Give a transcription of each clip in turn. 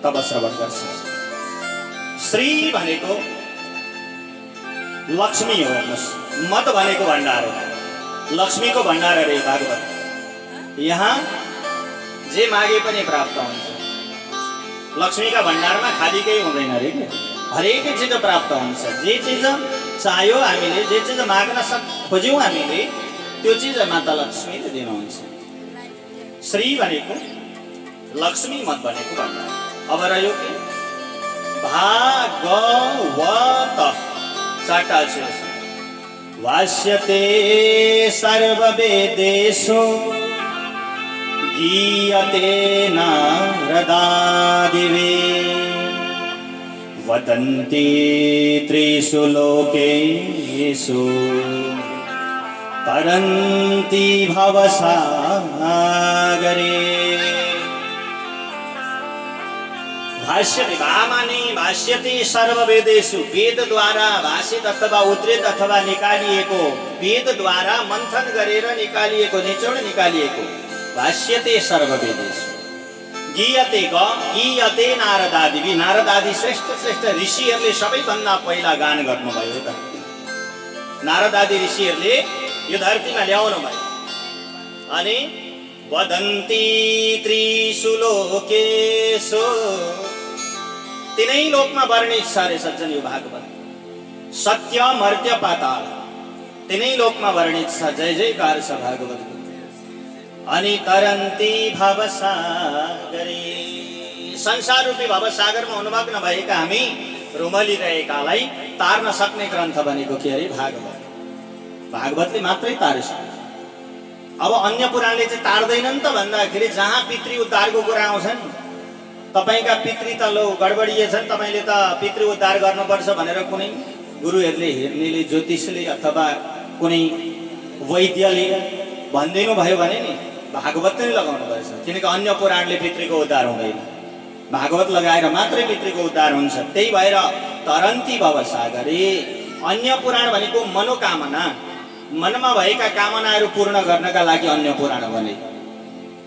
तब श्रवण गर्छ। श्री भनेको लक्ष्मी हो। हेर्नुहोस्, मत भनेको भण्डार हो, लक्ष्मीको भण्डार अरे भागवत। यहाँ जे मागे पनि प्राप्त हुन्छ। लक्ष्मीका भण्डारमा खाली केही हुँदैन अरे के, हरेक चिज प्राप्त हुन्छ। जे चिज चाह्यो हामीले, जे चिज माग्न खोज्यौँ हामीले, त्यो चिज माता लक्ष्मीले दिनुहुन्छ। श्री भनेको लक्ष्मी, मत भनेको भण्डार। अब रह्यो के भागवत, चारटा अक्षर छ। भाष्यते सर्ववेदेषु गीयते नारदादिभिः वदन्ति त्रिषु लोकेषु तरन्ति भवसागरे। भाष्यते, भामाने भाष्यते सर्ववेदेषु, वेद द्वारा भाषित अथवा उद्धृत अथवा निकालिएको, वेद द्वारा मन्थन गरेर निकालिएको, निचोड निकालिएको। भाष्यते सर्ववेदेषु गीयते, गीयते नारदादिभिः, नारदादि श्रेष्ठ श्रेष्ठ ऋषिहरूले सबैभन्दा पहिला गान गर्नुभयो। नारदादि ऋषिहरूले यो धरतीमा ल्याउनु भयो। अनि वदन्ति त्रिषु लोकेषु, तीनै लोकमा वर्णित छ रे सज्जन यो भागवत। सत्य मर्त्य पाताल तीनै लोकमा वर्णित छ। जय जयकार छ भागवत। अनि तरन्ति भवसागरे, संसार रूपी भवसागरमा अनुमग्न भएका हामी रुमलिरहेकालाई तार्न सक्ने ग्रन्थ भनेको के अरे भागवत। भागवतले मात्रै तार्छ। अब अन्य पुराणले चाहिँ तार्दैनन् त भन्दाखेरि जहाँ पितृ उद्धारको कुरा आउँछन्, तपाईका पितृ त लो गडबडिएछन्, तपाईले त पितृ उद्धार गर्नुपर्छ भनेर कुनै गुरुहरूले, हेर्नेले, ज्योतिषले अथवा कुनै वैद्यले भनिदिनु भयो भने नि भागवत नै लगाउनु पर्छ। किनकि अन्य पुराणले पितृको उद्धार हुँदैन, भागवत लगाएर मात्रै पितृको उद्धार हुन्छ। त्यही भएर तरन्ति भवसागरे, अन्य पुराण भनेको मनोकामना, मनमा भएका कामनाहरू पूर्ण गर्नका लागि अन्य पुराण बने।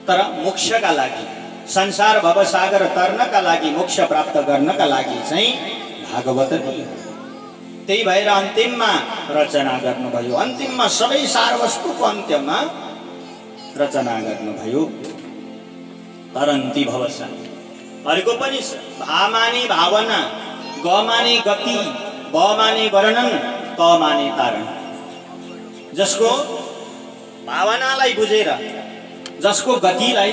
तर मोक्षका लागि, संसार भवसागर तर्नका लागि, मोक्ष प्राप्त गर्नका लागि चाहिँ भागवत नै। त्यही भएर अन्तिममा रचना गर्नुभयो। अन्तिममा सबै सारवस्तुको अन्त्यमा रचना गर्नुभयो। तरन्ति भवसागर। अर्को पनि भा माने भावना, ग माने गति, ब माने वर्णन, त माने तारण। जसको भावनालाई बुझेर, जसको गतिलाई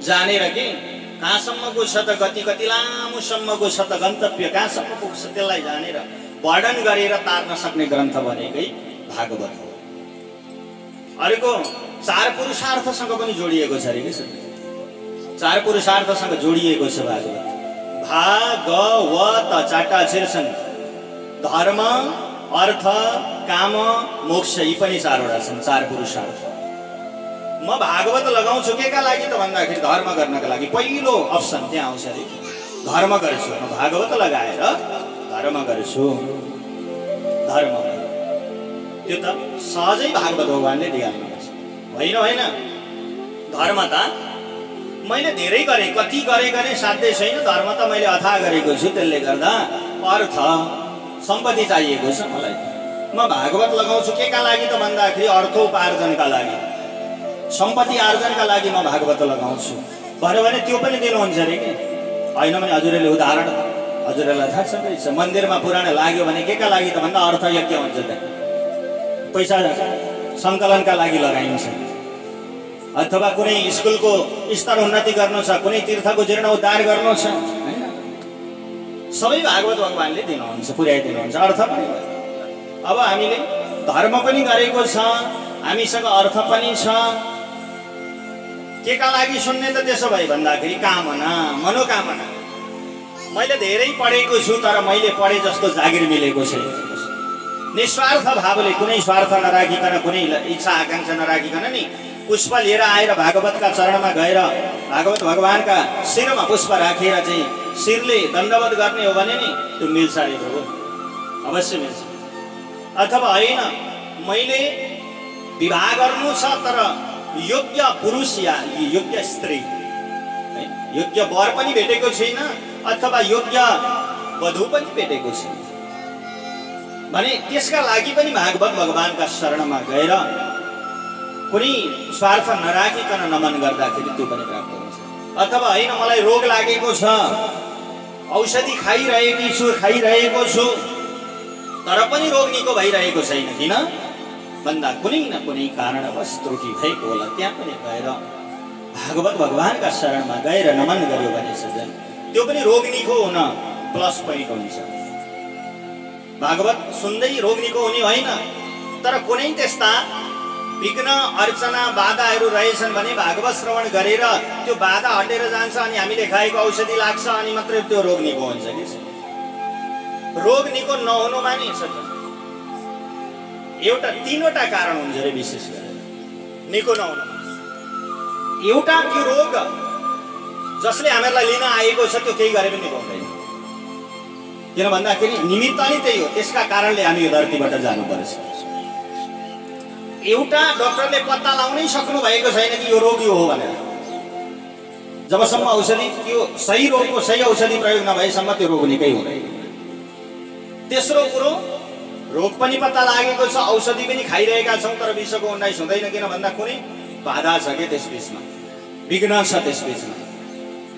जानेर के कहाँसम्मको छ त गति, कति लामोसम्मको छ त गन्तव्य, कहाँसम्म पुग्छ त्यसलाई जानेर वर्णन गरेर तार्न सक्ने ग्रन्थ भनेकै भागवत हो। अर्को चार पुरुषार्थसँग पनि जोडिएको छ अरे के, चार पुरुषार्थसँग जोडिएको छ भागवत। भागवत चारटा अक्षर छन्। धर्म, अर्थ, काम, मोक्ष, यी पनि चारवटा छन्, चार पुरुषार्थ। म भागवत लगाउँछु केका लागि त भन्दाखेरि धर्म गर्नका लागि। पहिलो अप्सन त्यहाँ आउँछ अरे, धर्म गर्छु। म भागवत लगाएर धर्म गर्छु। धर्म त्यो त सहजै भागवत भगवानले दिइहाल्नुहुन्छ। होइन होइन, धर्म त मैले धेरै गरेँ, कति गरेँ साध्य छैन। धर्म त मैले अथाह गरेको छु, त्यसले गर्दा अर्थ सम्पत्ति चाहिएको छ मलाई। म भागवत लगाउँछु केका लागि त भन्दाखेरि अर्थोपार्जनका लागि, सम्पत्ति आर्जनका लागि म भागवत लगाउँछु भन्यो भने त्यो पनि दिनुहुन्छ अरे कि होइन भने हजुरले उदाहरण, हजुरलाई थाहा छ मन्दिरमा पुराण लाग्यो भने केका लागि त भन्दा अर्थ यज्ञ हुन्छ। त पैसा सङ्कलनका लागि लगाइन्छ, अथवा कुनै स्कुलको स्तर उन्नति गर्नु छ, कुनै तीर्थको जीर्णोद्धार गर्नु छ, हैन? सबै भागवत भगवानले दिनुहुन्छ, पुर्याइदिनुहुन्छ। अर्थ पनि, अब हामीले धर्म पनि गरेको छ, हामीसँग अर्थ पनि छ। केका लागि सुन्ने त त्यसो भए भन्दाखेरि कामना, मनोकामना। मैले धेरै पढेको छु तर मैले पढे जस्तो जागिर मिलेको छैन। निस्वार्थ भावले, कुनै स्वार्थ नराखिकन, कुनै इच्छा आकांक्षा नराखिकन नि पुष्प लिएर आएर भागवतका चरणमा गएर भागवत भगवानका शिरमा पुष्प राखेर चाहिँ शिरले दण्डवत गर्ने हो भने नि त्यो मिल्छ अरे प्रभु, अवश्य मिल्छ। अथवा होइन, मैले विवाह गर्नु छ तर योग्य पुरुष या योग्य स्त्री, योग्य वर पनि भेटेको छैन अथवा योग्य वधु पनि भेटेको छैन भने त्यसका लागि पनि भागवत भगवानका शरणमा गएर कुनै स्वार्थ नराखिकन नमन गर्दाखेरि त्यो पनि प्राप्त हुन्छ। अथवा हैन मलाई रोग लागेको छ, औषधि खाइरहेको छु तर पनि रोग निको भइरहेको छैन, किन भन्दा कुनै न कुनै कारणवश त्रुटि भएको होला। त्यहाँ पनि गएर भागवत भगवानका शरणमा गएर नमन गर्यो भने सज्जन त्यो पनि रोग निको हुन प्लस पोइन्ट हुन्छ। भागवत सुन्दै रोग निको हुने होइन, तर कुनै त्यस्ता विघ्न अर्चना बाधाहरू रहेछन् भने भागवत श्रवण गरेर त्यो बाधा हटेर जान्छ अनि हामीले खाएको औषधि लाग्छ अनि मात्रै त्यो रोग निको हुन्छ कि रोग निको नहुनुमा नि सज्जन एउटा तीनवटा कारण हुन्छ रे विशेष गरेर निको नहुनु। एउटा त्यो रोग जसले हामीलाई लिन आएको छ त्यो केही गरे पनि निको हुँदैन, किन भन्दाखेरि निमित्त नै त्यही हो, त्यसका कारणले हामी यो धरतीबाट जानुपर्छ। एउटा डाक्टरले पत्ता लगाउनै सक्नु भएको छैन कि यो रोग यो हो भनेर, जबसम्म औषधि त्यो सही रोगको सही औषधि प्रयोग नभएसम्म त्यो रोग निकै हुँदैन। तेस्रो कुरो रोग पनि पत्ता लागेको छ, औषधि पनि खाइरहेका छौँ तर विषको उन्नाइस हुँदैन, किन भन्दा कुनै बाधा छ के त्यस बिचमा, विघ्न छ त्यस बिचमा।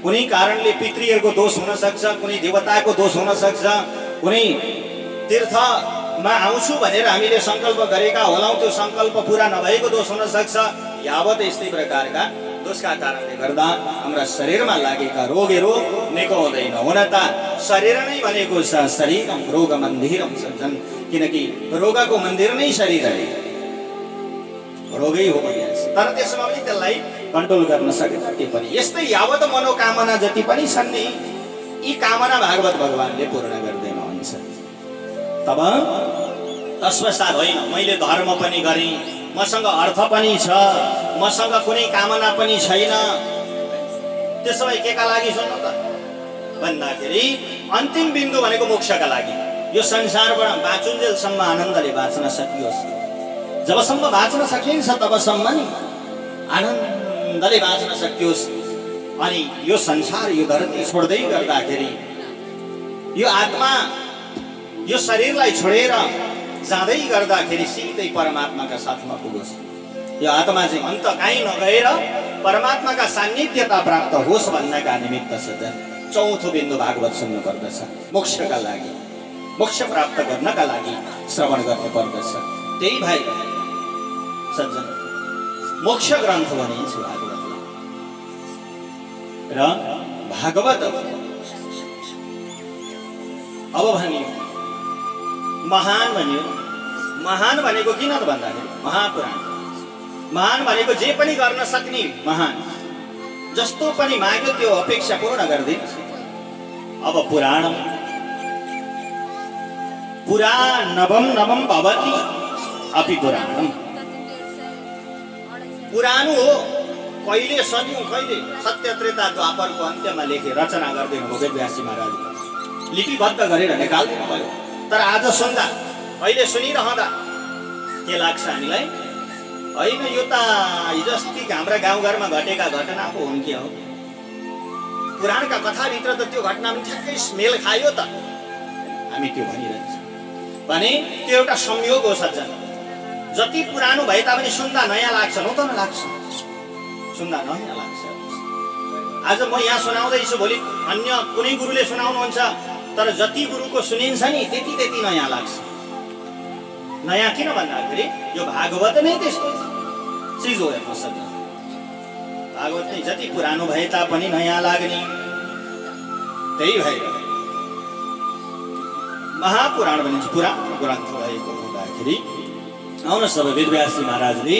कुनै कारणले पितृहरूको दोष हुन सक्छ, कुनै देवताको दोष हुन सक्छ, कुनै तीर्थमा आउँछु भनेर हामीले सङ्कल्प गरेका होलाौँ त्यो सङ्कल्प पुरा नभएको दोष हुन सक्छ। यावत यस्तै प्रकारका दोषका कारणले गर्दा हाम्रा शरीरमा लागेका रोगहरू निको हुँदैन। हुन त शरीर नै भनेको छ शरीरम रोग मन्दिरम सज्जन, किनकि रोगको मन्दिर नै शरीर है, रोगै हो भनिन्छ, तर त्यसमा पनि त्यसलाई कन्ट्रोल गर्न सकेन के पनि। यस्तै यावत मनोकामना जति पनि छन् नि यी कामना भागवत भगवानले पूर्ण गर्दैन भन्छ। तब तस्पश्चात होइन मैले धर्म पनि गरेँ, मसँग अर्थ पनि छ, मसँग कुनै कामना पनि छैन, त्यसो भए केका लागि सुन्नु त भन्दाखेरि अन्तिम बिन्दु भनेको मोक्षका लागि। यो संसारबाट बाँचुन्जेलसम्म आनन्दले बाँच्न सकियोस्, जबसम्म बाँच्न सकिन्छ तबसम्म नि आनन्दले बाँच्न सकियोस्। अनि यो संसार यो धरती छोड्दै गर्दाखेरि यो आत्मा यो शरीरलाई छोडेर जाँदै गर्दाखेरि सिधै परमात्माका साथमा पुगोस्। यो आत्मा चाहिँ अन्त कहीँ नगएर परमात्माका सान्निध्यता प्राप्त होस् भन्नका निमित्त सज्जन चौथो बिन्दु भागवत सुन्नु पर्दछ। मोक्षका लागि, मोक्ष प्राप्त गर्नका लागि श्रवण गर्नु पर्दछ। त्यही भएर सज्जन मोक्ष ग्रन्थ भनिन्छ भागवतलाई। र भागवत अब भनियो महान भनियो। महान भनेको किन त भन्दाखेरि महापुराण, महान भनेको जे पनि गर्न सक्ने महान, जस्तो पनि माग्यो त्यो अपेक्षा पूर्ण गरिदिन्छ। अब पुराणम पुराणवम नवम भवति अपि पुराणम, पुरानो हो कहिले सन्यौं कहिले सत्य त्रेता द्वापरको अन्त्यमा लेखे रचना गरिदिनु भयो वेदव्यासी महाराजले, लिपिबद्ध गरेर निकाल्दिनु भयो। तर आज सुन्दा अहिले सुनिरहँदा के लाग्छ हामीलाई, होइन यो त हिजोअस्ति हाम्रा गाउँघरमा घटेका घटना पो हुन् के हो, पुराणका कथाभित्र त त्यो घटना पनि ठ्याक्कै मेल खायो त, हामी त्यो भनिरहन्छ भने त्यो एउटा संयोग हो सज्जन। जति पुरानो भए तापनि सुन्दा नयाँ लाग्छ, नूतन लाग्छ, सुन्दा नयाँ लाग्छ। आज म यहाँ सुनाउँदैछु, भोलि अन्य कुनै गुरुले सुनाउनुहुन्छ, तर जति गुरुको सुनिन्छ नि त्यति त्यति नयाँ लाग्छ। नयाँ किन भन्दाखेरि यो भागवत नै त्यस्तो चिज हो हेर्नु सज्जन। भागवत नै जति पुरानो भए तापनि नयाँ लाग्ने। त्यही भएर महापुराण भनिन्छ, पुरानो ग्रन्थ भएको हुँदाखेरि आउनुहोस् अब वेदव्यासी महाराजले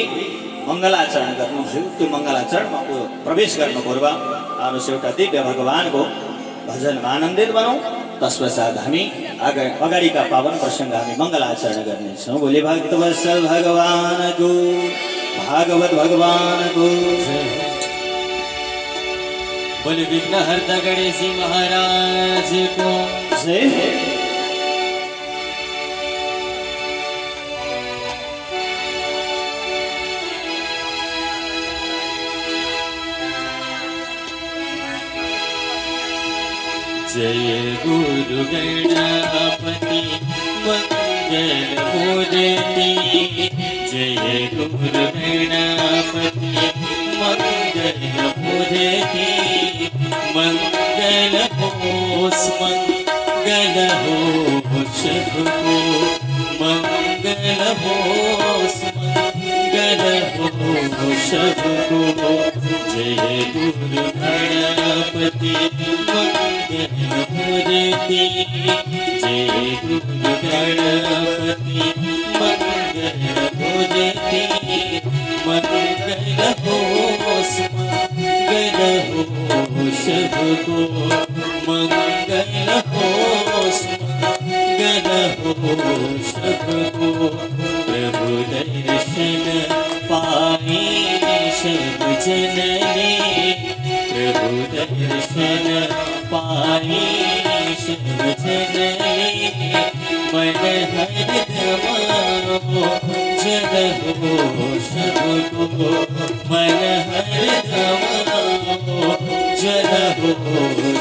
मङ्गलाचरण गर्नुभयो। त्यो मङ्गलाचरणमा प्रवेश गर्नु पूर्व आउनुहोस् एउटा दिव्य भगवानको भजनमा आनन्दित बनौँ। तत्पश्चात हामी अगाडिका पावन प्रसङ्ग हामी मङ्गलाचरण गर्नेछौँ। बोले भक्तवत्सल भगवानको, भागवत भगवानको, बोले विघ्नहर्ता गणेशजी महाराजको जय। जय गुरु गणपति मंगल मूर्ति। जय गुरु गणपति मंगल मूर्ति। मंगल हो मंगल हो शुभ हो। मंगल हो मंगल हो शुभ हो। जय गुरु गणपति मंगल मूर्ति। जय गुरु गणपति मंगल मूर्ति। मंगल हो मंगल हो शुभ हो। मंगल हो मंगल हो शुभ हो। प्रभु दर्शन पाए सब जनने। प्रभु दर्शन पाए सब जनने। मन हरदम जल हो शुभ हो। मन हरदम जल हो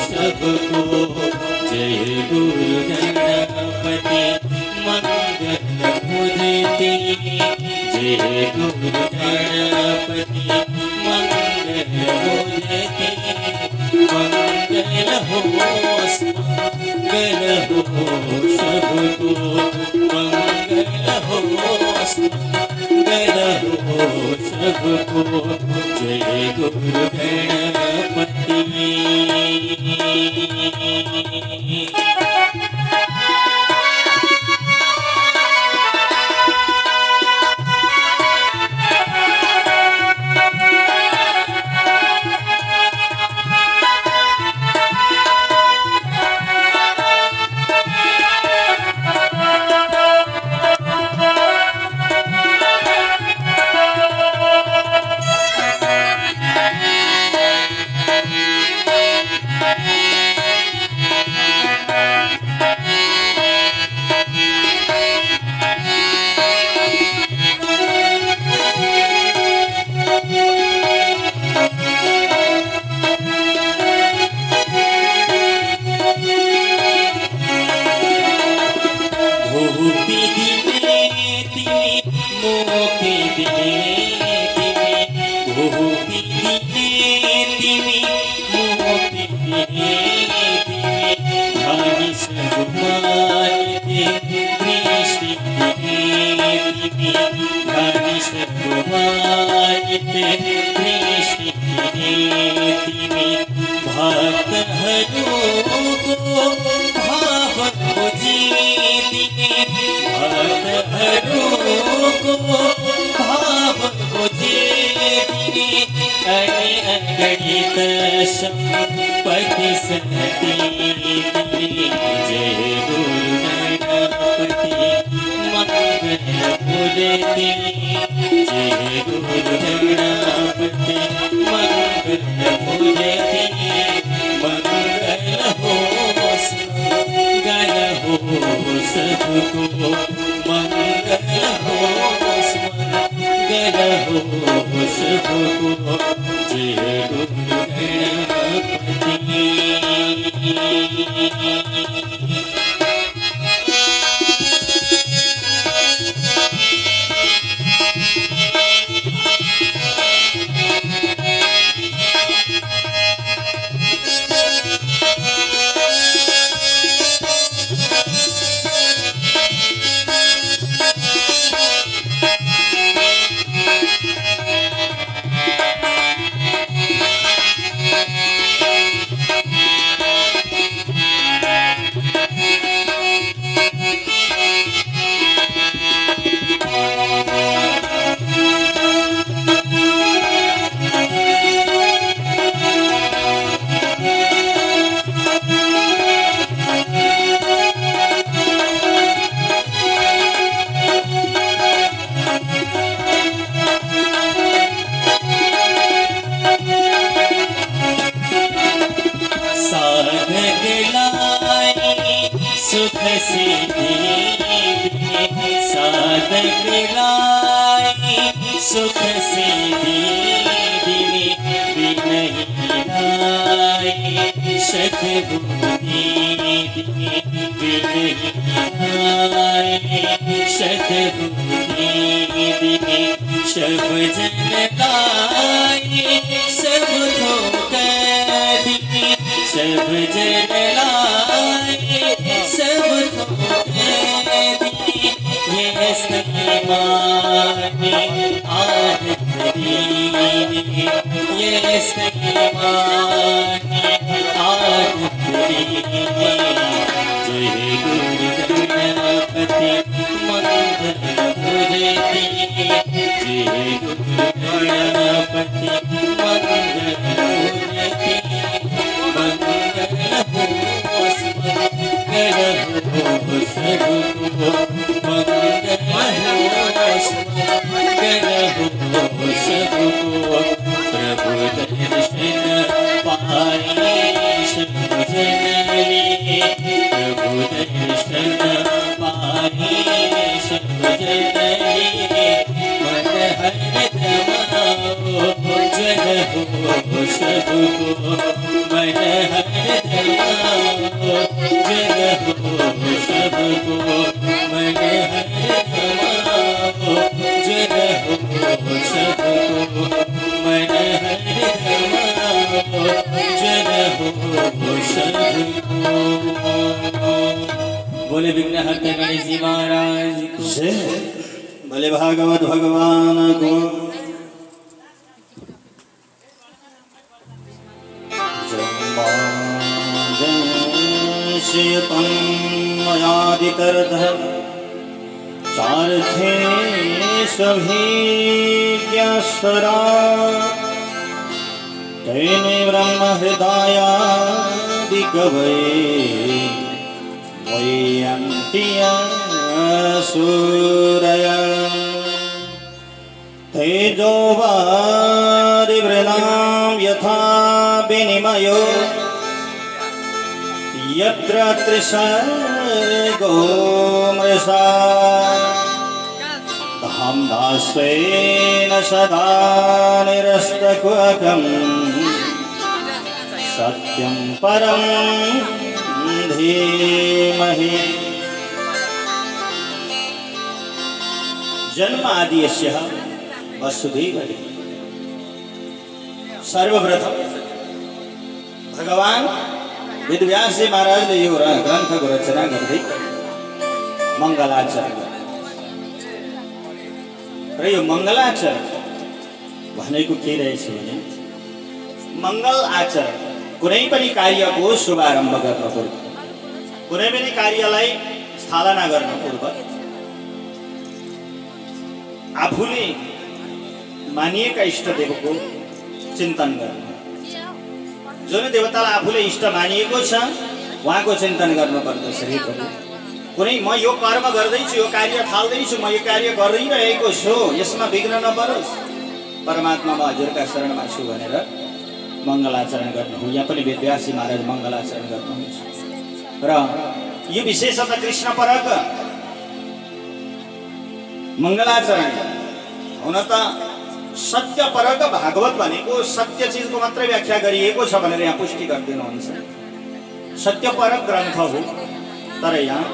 शुभ हो। जय गुरु गणपति मंगल मूर्ति। जय गुरु गणपति मंगल मूर्ति। मंगल हो मंगल हो शुभ हो। मंगल हो मंगल हो शुभ हो। जय गुरु गणपति। पति सती। जय गुरु गणपति मंगल मूर्ति। जय गुरु गणपति मंगल मूर्ति। मंगल हो मंगल हो शुभ हो। मंगल हो मंगल हो शुभ हो। जय गुरु गणपति। सुख सिद्धि साधक लाई सुख सिद्धि विनय लाई सद्बुद्धि विनय सद्बुद्धि सब जन लाए सब धोकर सब जन लाए सब धोकर ये सईमाने आह करीने ये सईमाने आह करीने जय गुरु गणपति मंगल मूर्ति जय गुरु गणपति मंगल मूर्ति मंगल हो मंगल हो सबको मंगल हो सबको प्रभु दर्शन पाए सब जन प्रभु दर्शन पाए सब जन मन हर दमाओ जन हो सबको मन हर दमाओ जन हो सबको मन हर दमाओ जन हो सबको मन हर दमाओ जन हो सबको। बोले विघ्नहर्ता गणेश जी महाराज को जय। भले भागवत भगवान को जन्मादितरतः चार्थे सभीज्ञस्वरा तेने ब्रह्म हृदयादिकवये वैयन्त्य सूरया तेजो वारिवृणां यथा विनिमयो यत्र त्रिसर्गो मृषा धाम्ना स्वेन सदा निरस्तकुहकं सत्यं परं धीमहि। जन्माद्यस्य वसुदेवः। सर्वप्रथम भगवान वेदव्यास जी महाराजले यो ग्रन्थको रचना गर्दै मङ्गलाचरण र यो मङ्गलाचरण भनेको के रहेछ भने मङ्गल आचरण कुनै पनि कार्यको शुभारम्भ गर्न पूर्व कुनै पनि कार्यलाई स्थापना गर्न पूर्व आफूले मानिएका इष्टदेवको चिन्तन गर्नु। जुन देवतालाई आफूले इष्ट मानिएको छ उहाँको चिन्तन गर्नुपर्दछ। कुनै म यो कर्म गर्दैछु यो कार्य थाल्दैछु म यो कार्य गरिरहेको छु यसमा विघ्न नपरोस् परमात्मा म हजुरका शरणमा छु भनेर मङ्गलाचरण गर्नु हो। यहाँ पनि वेदव्यासी महाराज मङ्गलाचरण गर्नुहुन्छ र यो विशेषतः कृष्ण परक मङ्गलाचरण हुन त सत्य परक भागवत भनेको सत्य चिजको मात्रै व्याख्या गरिएको छ भनेर यहाँ पुष्टि गरिदिनुहुन्छ। सत्य परक ग्रन्थ हो तर यहाँ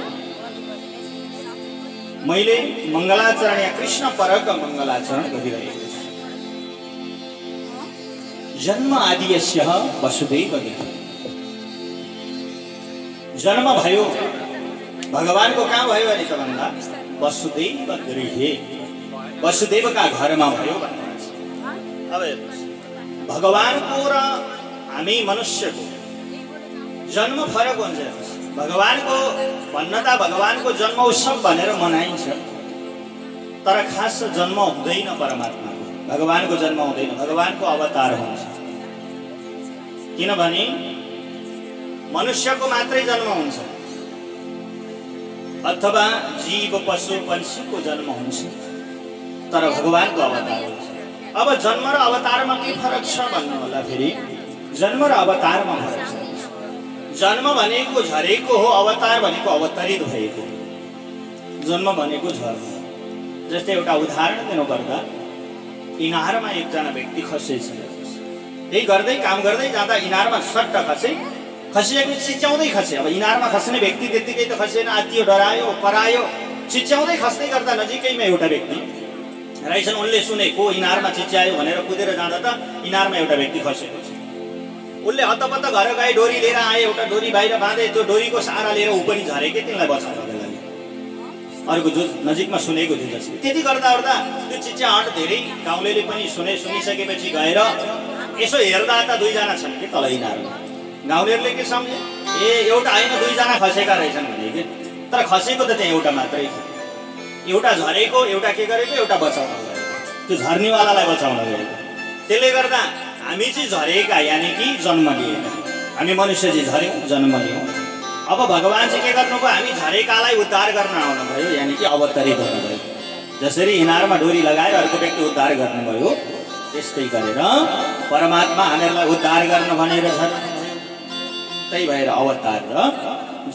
मैले मङ्गलाचरण या कृष्ण परक मङ्गलाचरण गरिरहेको छु। जन्म आदियस्य वसुदेवः। जन्म भयो भगवानको कहाँ भयो भने त भन्दा वसुदेव गृहे वसुदेवका घरमा भयो भन्नुहुन्छ। अब भगवानको र हामी मनुष्यको जन्म फरक हुन्छ। भगवानको भन्नता भगवानको जन्म उत्सव भनेर मनाइन्छ तर खास जन्म हुँदैन परमात्माको। भगवानको जन्म हुँदैन भगवानको अवतार हुन्छ। किनभने मनुष्यको मात्रै जन्म हुन्छ अथवा जीव पशु पंक्षीको जन्म हुन्छ तर भगवानको अवतार हुन्छ। अब जन्म र अवतारमा के फरक छ भन्नु होला फेरि जन्म र अवतारमा फरक छ। जन्म भनेको झरेको हो अवतार भनेको अवतरित भएको। जन्म भनेको झर्नु। जस्तै एउटा उदाहरण दिनुपर्दा इनारमा एकजना व्यक्ति खसेछ यही गर्दै काम गर्दै जाँदा इनारमा सट्ट खसिएको चिच्याउँदै खसे। अब इनारमा खस्ने व्यक्ति त्यत्तिकै त खसेन, आत्तियो, डरायो, करायो, चिच्याउँदै खस्दै गर्दा नजिकैमा एउटा व्यक्ति रहेछन्। उनले सुनेको इनारमा चिच्यायो भनेर कुदेर जाँदा त इनारमा एउटा व्यक्ति खसेको छ। उसले हत्तपत्त घर गए, डोरी लिएर आए, एउटा डोरी बाहिर बाँधे, त्यो डोरीको सहारा लिएर ऊ पनि झरेकै तिनलाई बचाउनको लागि। अर्को जो नजिकमा सुनेको थियो जसले। त्यति गर्दा गर्दा त्यो चिच्याहट धेरै गाउँलेले पनि सुनिसकेपछि गएर यसो हेर्दा त दुईजना छन् कि तल इनारमा। गाउँलेहरूले के सम्झे, ए एउटा होइन दुईजना खसेका रहेछन् भने कि, तर खसेको त त्यहाँ एउटा मात्रै थियो। एउटा झरेको, एउटा के गरेको, एउटा बचाउन गएको, त्यो झर्नेवालालाई बचाउन गएको। त्यसले गर्दा हामी चाहिँ झरेका, यानि कि जन्म लिएका, हामी मनुष्य चाहिँ झऱ्यौँ, जन्म लियौँ। अब भगवान् चाहिँ के गर्नुभयो, हामी झरेकालाई उद्धार गर्न आउनुभयो, यानि कि अवतरित हुनुभयो। जसरी इनारमा डोरी लगाएर अर्को व्यक्ति उद्धार गर्नुभयो, त्यस्तै गरेर परमात्मा हामीहरूलाई उद्धार गर्न भनेर झर्नुभयो। त्यही भएर अवतार र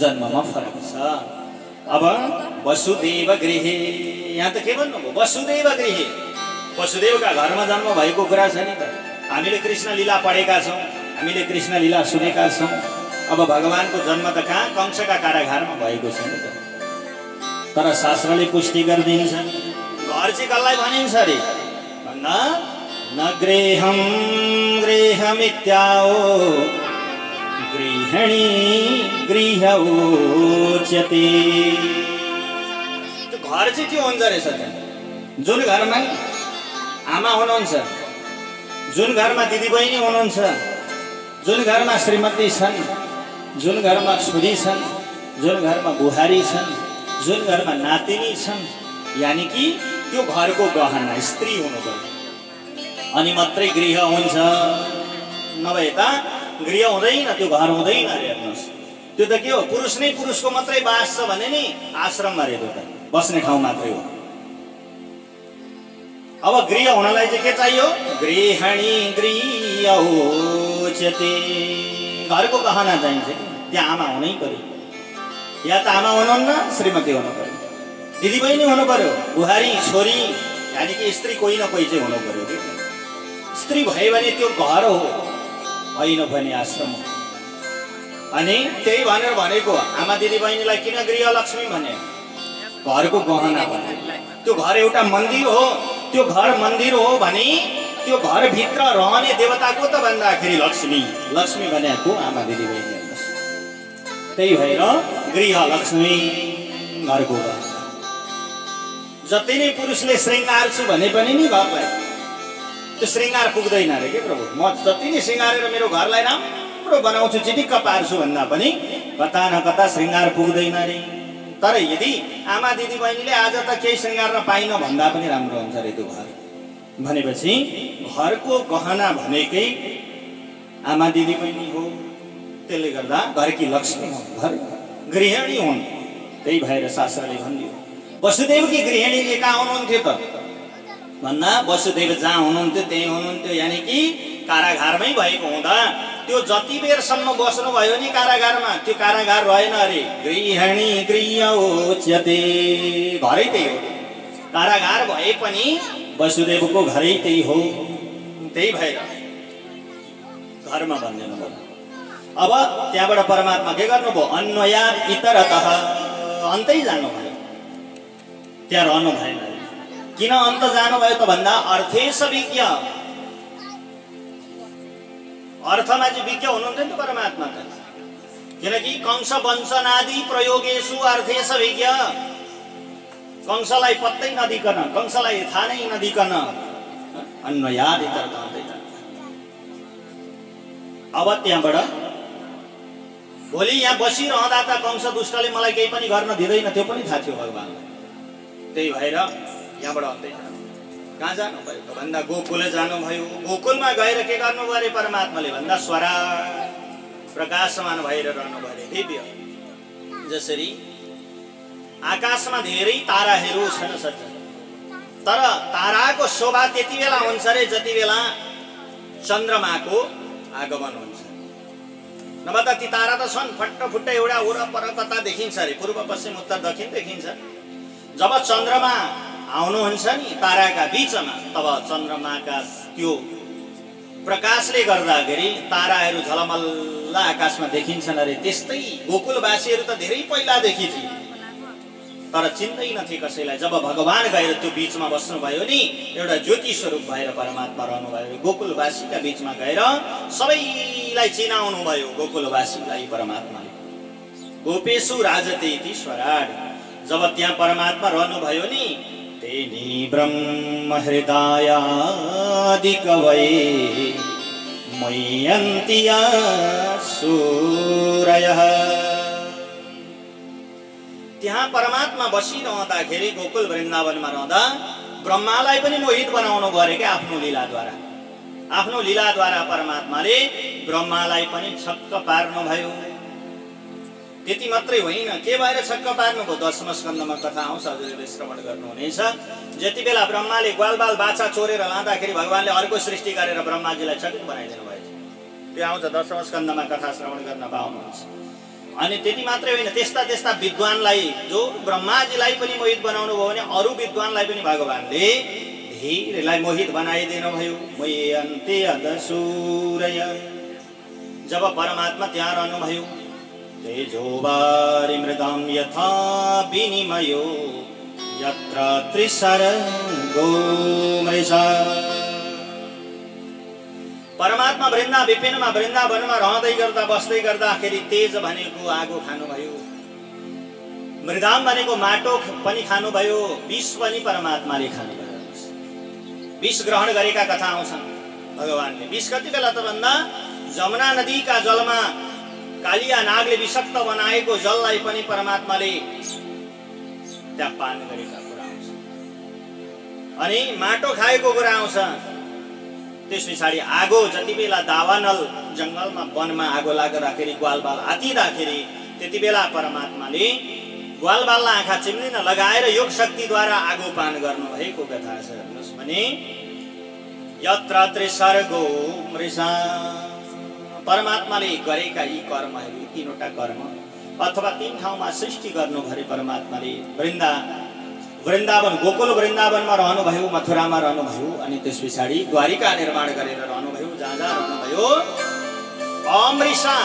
जन्ममा फरक छ। अब वसुदेव गृहे, यहाँ त के भन्नुभयो, वसुदेव गृहे, वसुदेवका घरमा जन्म भएको कुरा छ नि त। हामीले कृष्ण लीला पढेका छौँ, हामीले कृष्ण लीला सुनेका छौँ। अब भगवानको जन्म त कहाँ, कंसका कारागारमा भएको छ नि त। तर शास्त्रले पुष्टि गरिदिन्छ, घर चाहिँ कसलाई भनिन्छ अरे भन्दा न गृहम गृहमित्याओ गृहिणी गृह उच्यते। त्यो घर चाहिँ त्यो हुन्छ रहेछ, जुन घरमा आमा हुनुहुन्छ, जुन घरमा दिदीबहिनी हुनुहुन्छ, जुन घरमा श्रीमती छन्, जुन घरमा छोरी छन्, जुन घरमा बुहारी छन्, जुन घरमा नातिनी छन्, यानि कि त्यो घरको गहना स्त्री हुनुपर्छ अनि मात्रै गृह हुन्छ। नभए त गृह हुँदैन, त्यो घर हुँदैन। हेर्नुहोस्, त्यो त के हो, पुरुष नै पुरुषको मात्रै बास छ भने नि आश्रममा रहेको त बस्ने ठाउँ मात्रै हो। अब गृह हुनलाई चाहिँ के चाहियो, गृहिणी गृह उच्यते, घरको गहना चाहिन्छ। त्यहाँ आमा हुनै पर्यो, या त आमा हुनुहुन्न, श्रीमती हुनु पर्यो, दिदीबहिनी हुनु पर्यो, बुहारी, छोरी, यानि कि स्त्री कोही न कोही चाहिँ हुनु पर्यो कि। स्त्री भयो भने त्यो घर हो, होइन भने आश्रम हो। अनि त्यही भनेर भनेको आमा दिदीबहिनीलाई किन गृहलक्ष्मी भने, घरको गहना भने। त्यो घर एउटा मन्दिर हो, त्यो घर मन्दिर हो भने त्यो घरभित्र रहने देवताको त भन्दाखेरि लक्ष्मी, लक्ष्मी भनेको आमा दिदीबहिनी। त्यही भएर गृहलक्ष्मी घरको घर। जति नै पुरुषले श्रृङ्गार छु भने पनि नि घरलाई त्यो श्रृङ्गार पुग्दैन अरे के प्रभु। म जति नै श्रृङ्गारेर मेरो घरलाई राम्रो बनाउँछु, चिटिक्क पार्छु भन्दा पनि कता न कता श्रृङ्गार पुग्दैन अरे। तर यदि आमा दिदीबहिनीले आज त केही श्रृङ्गार पाइन भन्दा पनि राम्रो हुन्छ अरे त्यो घर भनेपछि घरको गहना भनेकै आमा दिदीबहिनी हो। त्यसले गर्दा घरकी लक्ष्मी हुन्, घर गृहिणी हुन्। त्यही भएर शास्त्रले भनिदियो वसुदेवकी गृहिणीले कहाँ हुनुहुन्थ्यो त भन्दा वसुदेव जहाँ हुनुहुन्थ्यो त्यही हुनुहुन्थ्यो, यानि कि कारागारमै भएको हुँदा त्यो जति बेरसम्म बस्नुभयो नि कारागारमा, त्यो कारागार रहेन अरे। गृहिणी गृह उच्यते, घरै त्यही हो। कारागार भए पनि वसुदेवको घरै त्यही हो। त्यही भएर घरमा भन्दिनु भयो। अब त्यहाँबाट परमात्मा के गर्नुभयो, अन्वयात् इतरतः, अन्तै जानुभयो, त्यहाँ रहनु भएन। किन अन्त जानुभयो त भन्दा अर्थेश विज्ञ, अर्थमा चाहिँ विज्ञ हुनुहुन्थ्यो नि परमात्मा त। किनकि कंस वञ्चनादि प्रयोगेषु अर्थेश विज्ञ, कंसलाई पत्तै नदिकन, कंसलाई थाहा नै नदिकन अन्वयात् इतरतः। अब त्यहाँबाट भोलि यहाँ बसिरहँदा त कंस दुष्टले मलाई केही पनि गर्न दिँदैन, त्यो पनि थाहा थियो भगवान्लाई। त्यही भएर यहाँबाट अन्दै कहाँ जानुभयो त भन्दा गोकुल जानुभयो। गोकुलमा गएर के गर्नुभयो अरे परमात्माले भन्दा स्वरा प्रकाशमान भएर रहनुभयो अरे, दिव्य। जसरी आकाशमा धेरै ताराहरू छन् सच, तर ताराको शोभा त्यति बेला हुन्छ अरे जति बेला चन्द्रमाको आगमन हुन्छ। नभए त ती तारा त छन् फट्टफुट्ट एउटा वरपर कता देखिन्छ अरे, पूर्व पश्चिम उत्तर दक्षिण देखिन्छ। जब चन्द्रमा आउनुहुन्छ नि ताराका बीचमा, तब चन्द्रमाका त्यो प्रकाशले गर्दाखेरि ताराहरू झलमल्ल आकाशमा देखिन्छन् अरे। त्यस्तै गोकुलवासीहरू त धेरै पहिलादेखि थिए, तर चिन्दैनथे कसैलाई। जब भगवान गएर त्यो बीचमा बस्नुभयो नि, एउटा ज्योति स्वरूप भएर परमात्मा रहनुभयो। गोकुलवासीका बीचमा गएर सबैलाई चिनाउनु भयो, गोकुलवासीलाई परमात्माले। गोपेशु राजते ईश्वराड, जब त्यहाँ परमात्मा रहनुभयो नि, तेनी ब्रह्म हृदयादि कवये मय्यन्तिया सूरयः। त्यहाँ परमात्मा बसिरहँदाखेरि गोकुल वृन्दावनमा रहँदा ब्रह्मालाई पनि मोहित बनाउनु गरे क्या आफ्नो लीलाद्वारा। आफ्नो लीलाद्वारा परमात्माले ब्रह्मालाई पनि छक्क पार्नुभयो। त्यति मात्रै होइन, के भएर छक्क पार्नुभयो? 10औं स्कन्धमा कथा आउँछ, हजुरले श्रवण गर्नुहुनेछ। जति बेला ब्रह्माले ग्वालबाल बाछा चोरेर लाँदाखेरि भगवानले अर्को सृष्टि गरेर ब्रह्माजीलाई चकित बनाइदिनु भयो। त्यो आउँछ 10औं स्कन्धमा, कथा श्रवण गर्न पाउनुहुन्छ। अनि त्यति मात्रै होइन, त्यस्ता त्यस्ता विद्वानलाई जो ब्रह्माजीलाई पनि मोहित बनाउनु भयो भने अरू विद्वानलाई पनि भगवानले धेरैलाई मोहित बनाइदिनु भयो। मय्यन्ते अदसूरय, जब परमात्मा त्यहाँ रहनुभयो, तेजोवारि मृदां यथा विनिमयो यत्र त्रिसर्गो मृषा। परमात्मा विपिनमा वृन्दावनमा रहँदै गर्दा बस्दै गर्दाखेरि तेज भनेको आगो खानुभयो, मृदाम भनेको माटो पनि खानुभयो, विष पनि परमात्माले खानुभयो। विष ग्रहण गरेका कथा आउँछन् भगवानले। विष कति बेला त भन्दा जमुना नदीका जलमा कालिया नागले विषक्त बनाएको जललाई पनि परमात्माले त्यहाँ पान गरेका कुरा आउँछ। अनि माटो खाएको कुरा आउँछ। त्यस पछाडि आगो, जति बेला दावानल जङ्गलमा वनमा आगो लाग्दाखेरि ग्वालबाल आतिँदाखेरि त्यति बेला परमात्माले ग्वालबाललाई आँखा चिम्लिन लगाएर योग शक्तिद्वारा आगो पान गर्नुभएको कथा छ। हेर्नुहोस् भने यत्र त्रिसर्गो मृषा, परमात्माले गरेका यी कर्महरू, तीनवटा कर्म अथवा तीन ठाउँमा सृष्टि गर्नु भरे परमात्माले। वृन्दावन गोकुल वृन्दावनमा रहनुभयो, मथुरामा रहनुभयो, अनि त्यस पछाडि द्वारिका निर्माण गरेर रहनुभयो, जहाँ जहाँ रहनुभयो। अमृषा,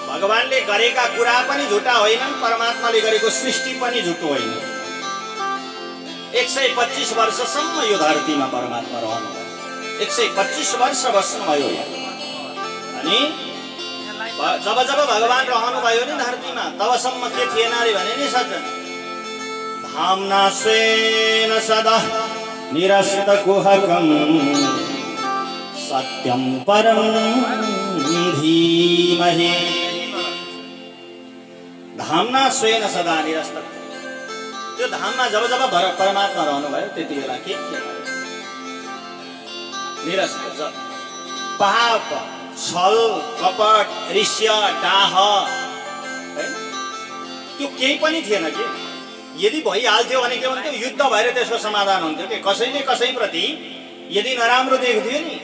भगवानले गरेका कुरा पनि झुटा होइनन्, परमात्माले गरेको सृष्टि पनि झुटो होइन। 125 वर्षसम्म यो धरतीमा परमात्मा रहनुभयो, 125 वर्ष बस्नुभयो। अनि जब जब भगवान रहनुभयो नि धरतीमा, तबसम्म के थिएन अरे भने नि सज्जन, धाम्ना स्वेन सदा निरस्तकुहकं सत्यं परं धीमहि। धाम्ना स्वेन सदा निरस्त, त्यो धाममा जब जब परमात्मा रहनुभयो त्यति बेला के थिएन, निरस्त। पाप, छल, कपट, ऋष्य, डाह, त्यो केही पनि थिएन कि। यदि भइहाल्थ्यो भने के हुन्थ्यो? युद्ध भएर त्यसको समाधान हुन्थ्यो कि। कसैले कसैप्रति यदि नराम्रो देख्थ्यो नि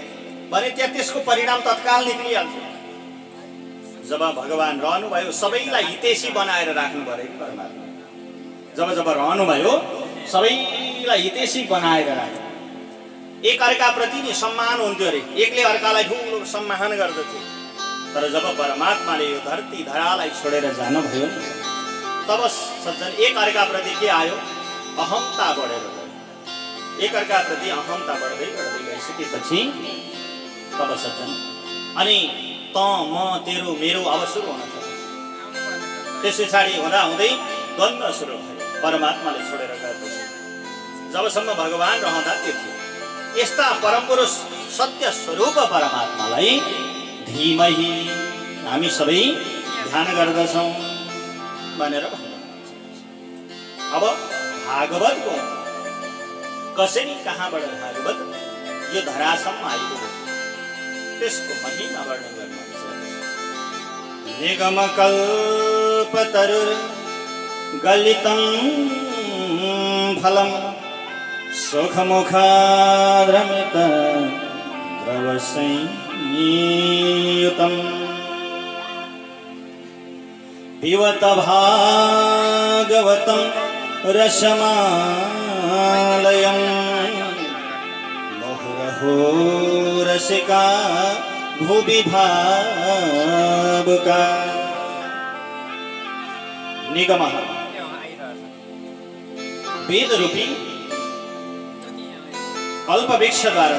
भने त्यहाँ त्यसको परिणाम तत्काल निक्लिहाल्थ्यो। जब भगवान रहनुभयो, सबैलाई हितैषी बनाएर राख्नु पर्यो कि परमात्मा। जब जब रहनुभयो सबैलाई हितैषी बनाएर राख्नु, एक अर्काप्रति नि सम्मान हुन्थ्यो अरे, एकले अर्कालाई ठुलो सम्मान गर्दथे। तर जब परमात्माले यो धरती धरालाई छोडेर जानुभयो नि, तब सज्जन एक अर्काप्रति के आयो? अहमता बढेर गयो। एक अर्काप्रति अहमता बढ्दै बढ्दै गइसकेपछि तब सज्जन अनि त म तेरो मेरो अब सुरु हुन थाल्यो। त्यस पछाडि हुँदा हुँदै द्वन्द्व सुरु भयो परमात्माले छोडेर गएपछि। जबसम्म भगवान रहँदा त्यो थियो। यस्ता परमपुरुष सत्य स्वरूप परमात्मालाई धीमहि हामी सबै ध्यान गर्दछौँ भनेर भन्नुहुन्छ। अब भागवतको कसरी कहाँबाट भागवत यो धरासम्म आइपुग्यो त्यसको महिमा वर्णन गर्नुहुन्छ। निगमकल्पतरुर गलितं फलं सुखमुखाद्रमित द्रवसंयुतं पिबत भागवतं रसमालयं मुहुरहोर रसिका भुवि भावुका निगमः वेद रूपी कल्पवृक्षद्वारा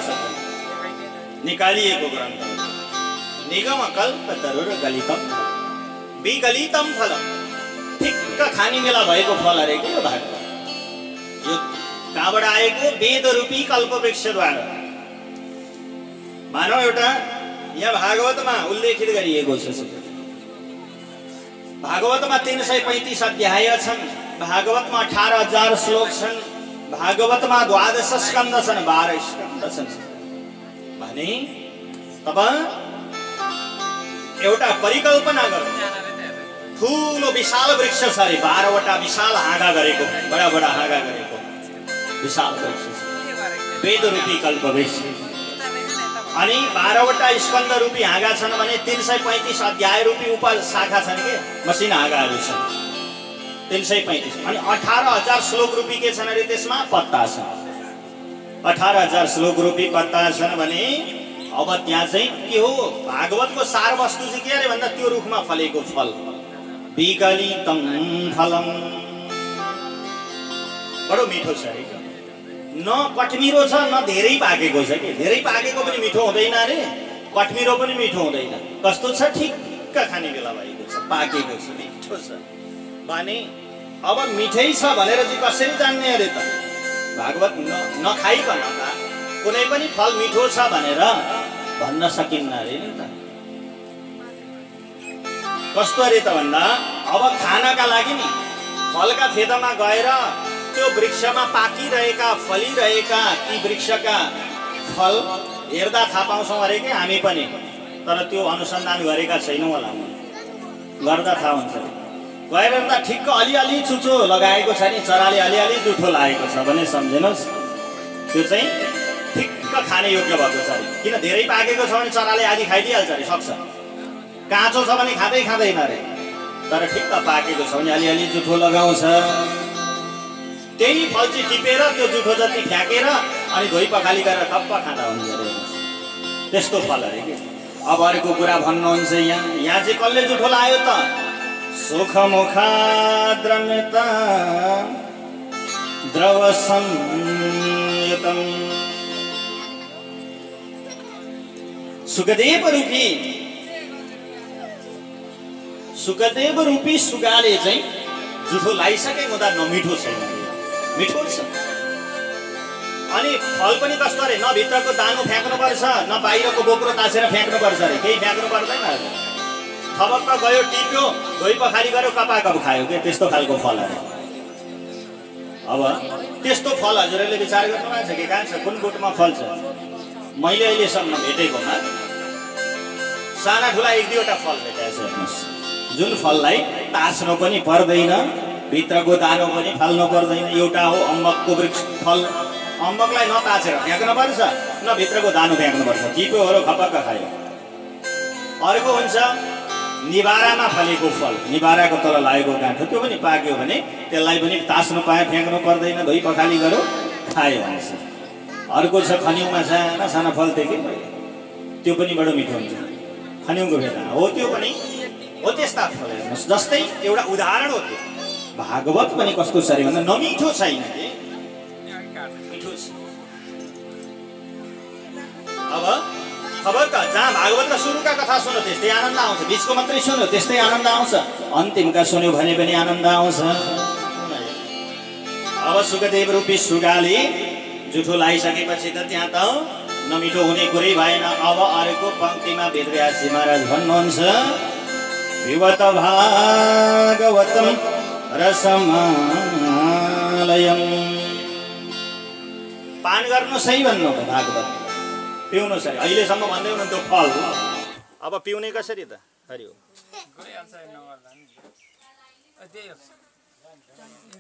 निकालिएको ग्रन्थ निगम कल्पतरुर गलितम विगलितम फलम ठिक्क खाने बेला भएको फल अरे के यो भागवत यो कहाँबाट आएको वेद रूपी कल्पवृक्षद्वारा मानव एउटा यहाँ भागवतमा उल्लेखित गरिएको छ भागवतमा 335 अध्याय छन् भागवतमा 18,000 श्लोक छन् भागवतमा 12 स्कन्द छन् 12 स्कन्द छन् भने तब एउटा परिकल्पना गर्नु ठुलो विशाल वृक्ष छ अरे 12 वटा विशाल हाँगा गरेको बडा बडा हाँगा गरेको विशाल वृक्ष वेद रूपी कल्पवृक्ष अनि 12 वटा स्कन्द रूपी हाँगा छन् भने 335 अध्याय रूपी उप शाखा छन् के मसिना हाँगाहरू छन् 335 अनि 18,000 श्लोक रूपी के छन् अरे त्यसमा पत्ता छन् 18,000 श्लोक रूपी पत्ता छन् भने अब त्यहाँ चाहिँ के हो भागवतको सार वस्तु चाहिँ के अरे भन्दा त्यो रुखमा फलेको फल विगलितम फलम बडो मिठो छ है न कठमिरो छ न धेरै पाकेको छ कि धेरै पाकेको पनि मिठो हुँदैन अरे कठमिरो पनि मिठो हुँदैन कस्तो छ ठिक्क खाने बेला भएको छ पाकेको छ मिठो छ भने अब मिठै छ भनेर चाहिँ कसरी जान्ने अरे त भागवत नखाइकन कुनै पनि फल मिठो छ भनेर भन्न सकिन्न अरे नि त कस्तो अरे त भन्दा अब खानका लागि नि फलका फेदमा गएर त्यो वृक्षमा पाकिरहेका फलिरहेका ती वृक्षका फल हेर्दा थाहा पाउँछौँ अरे कि हामी पनि तर त्यो अनुसन्धान गरेका छैनौँ होला गर्दा थाहा हुन्छ गएर हेर्दा ठिक्क अलिअलि चुचो लगाएको छ नि चराले अलिअलि जुठो लागेको छ भने सम्झिनुहोस् त्यो चाहिँ ठिक्क खाने योग्य भएको छ अरे किन धेरै पाकेको छ भने चराले आदि खाइदिइहाल्छ अरे सक्छ काँचो छ भने खाँदैन अरे तर ठिक्क पाकेको छ भने अलिअलि जुठो लगाउँछ त्यही फल चाहिँ टिपेर त्यो जुठो जति फ्याँकेर अनि धोइ पखाली गरेर ठप्प खाँदा हुन्छ अरे त्यस्तो फल अरे कि अब अर्को कुरा भन्नुहुन्छ यहाँ चाहिँ कसले जुठो लायो त सुख मुखाद्रमित द्रव संयुतम सुखदेव रूपी सुगाले चाहिँ जुठो लाइसकेको हुँदा नमिठो छैन मिठो छ अनि फल पनि कस्तो अरे न भित्रको दानो फ्याँक्नुपर्छ न बाहिरको बोक्रो ताछेर फ्याँक्नुपर्छ अरे केही फ्याँक्नु पर्दैन अरे थपक्क गयो टिप्यो धोइ पखाली गर्यो कपाकप खायो के त्यस्तो खालको फल अरे अब त्यस्तो फल हजुरहरूले विचार गर्नु भएको छ कि कहाँ छ कुन बोटमा फल छ मैले अहिलेसम्म भेटेकोमा साना ठुला 1-2वटा फल भेटेको छ हेर्नुहोस् जुन फललाई ताछ्नु पनि पर्दैन भित्रको दानो पनि फाल्नु पर्दैन एउटा हो अम्बकको वृक्ष फल अम्बकलाई नताछेर फ्याँक्नु पर्छ न भित्रको दानो फ्याँक्नु पर्छ टिप्यो हो र खपक्क खायो अर्को हुन्छ निबारामा फलेको फल निबाराको तल लागेको गाँठो त्यो पनि पाक्यो भने त्यसलाई पनि तास्नु पाए फ्याँक्नु पर्दैन धोइ पखाली गर्यो खायो भन्छ अर्को छ खन्युमा साना साना फल थियो कि त्यो पनि बडो मिठो हुन्छ खन्युको भेटा हो त्यो पनि हो त्यस्ता फल हेर्नुहोस् जस्तै एउटा उदाहरण हो त्यो भागवत पनि कस्तो छ अरे भन्दा नमिठो छैन कि मिठो छ अब खबरका जहाँ भागवतका सुरुका कथा सुन्यो त्यस्तै आनन्द आउँछ बिचको मात्रै सुन्यो त्यस्तै आनन्द आउँछ अन्तिमका सुन्यो भने पनि आनन्द आउँछ अब सुखदेव रूपी सुगाले जुठो लाइसकेपछि त त्यहाँ त नमिठो हुने कुरै भएन अब अर्को पंक्तिमा वेदव्यासजी महाराज भन्नुहुन्छ पिबत भागवतम रसमालयम पान गर्नु सही भन्नु भागवत पिउनु सरी अहिलेसम्म भन्दै हुनुहुन्थ्यो फल अब पिउने कसरी त हरि हो